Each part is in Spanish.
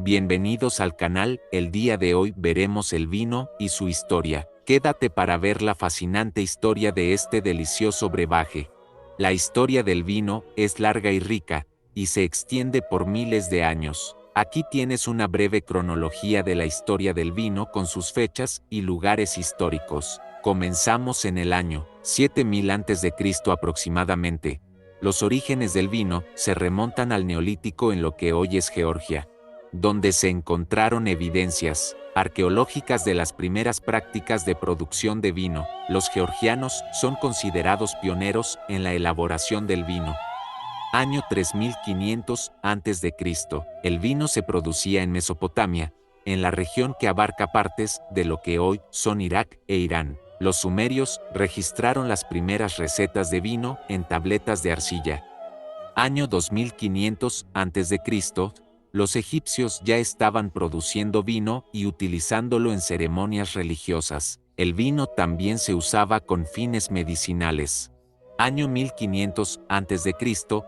Bienvenidos al canal. El día de hoy veremos el vino y su historia. Quédate para ver la fascinante historia de este delicioso brebaje. La historia del vino es larga y rica, y se extiende por miles de años. Aquí tienes una breve cronología de la historia del vino con sus fechas y lugares históricos. Comenzamos en el año 7000 a.C. aproximadamente. Los orígenes del vino se remontan al Neolítico en lo que hoy es Georgia, donde se encontraron evidencias arqueológicas de las primeras prácticas de producción de vino. Los georgianos son considerados pioneros en la elaboración del vino. Año 3500 a.C. El vino se producía en Mesopotamia, en la región que abarca partes de lo que hoy son Irak e Irán. Los sumerios registraron las primeras recetas de vino en tabletas de arcilla. Año 2500 a.C. Los egipcios ya estaban produciendo vino y utilizándolo en ceremonias religiosas. El vino también se usaba con fines medicinales. Año 1500 a.C.,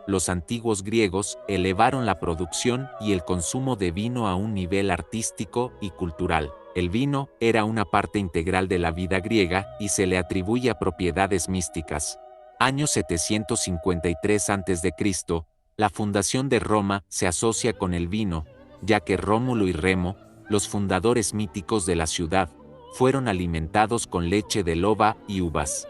los antiguos griegos elevaron la producción y el consumo de vino a un nivel artístico y cultural. El vino era una parte integral de la vida griega y se le atribuye a propiedades místicas. Año 753 a.C., la fundación de Roma se asocia con el vino, ya que Rómulo y Remo, los fundadores míticos de la ciudad, fueron alimentados con leche de loba y uvas.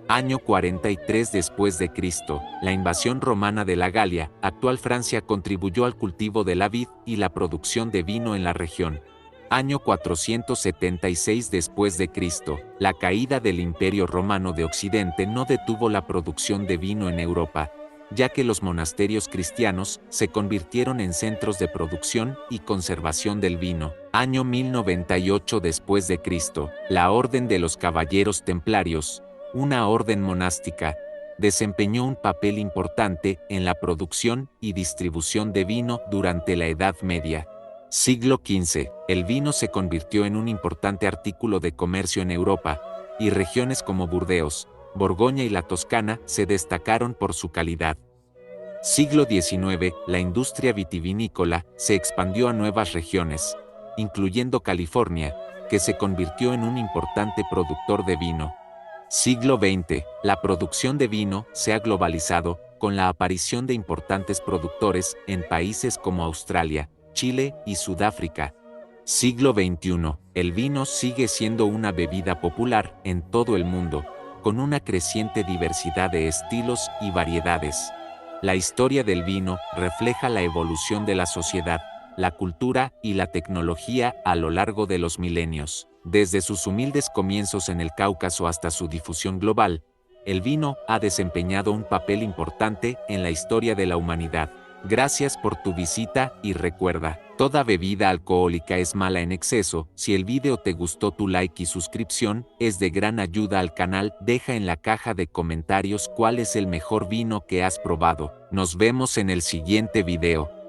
Año 43 después de Cristo, la invasión romana de la Galia, actual Francia, contribuyó al cultivo de la vid y la producción de vino en la región. Año 476 después de Cristo, la caída del Imperio Romano de Occidente no detuvo la producción de vino en Europa, ya que los monasterios cristianos se convirtieron en centros de producción y conservación del vino. Año 1098 después de Cristo, la Orden de los Caballeros Templarios, una orden monástica, desempeñó un papel importante en la producción y distribución de vino durante la Edad Media. Siglo XV, el vino se convirtió en un importante artículo de comercio en Europa, y regiones como Burdeos, Borgoña y la Toscana se destacaron por su calidad. Siglo XIX, la industria vitivinícola se expandió a nuevas regiones, incluyendo California, que se convirtió en un importante productor de vino. Siglo XX, la producción de vino se ha globalizado, con la aparición de importantes productores en países como Australia, Chile y Sudáfrica. Siglo XXI, el vino sigue siendo una bebida popular en todo el mundo, con una creciente diversidad de estilos y variedades. La historia del vino refleja la evolución de la sociedad, la cultura y la tecnología a lo largo de los milenios. Desde sus humildes comienzos en el Cáucaso hasta su difusión global, el vino ha desempeñado un papel importante en la historia de la humanidad. Gracias por tu visita y recuerda, toda bebida alcohólica es mala en exceso. Si el video te gustó, tu like y suscripción es de gran ayuda al canal. Deja en la caja de comentarios cuál es el mejor vino que has probado. Nos vemos en el siguiente video.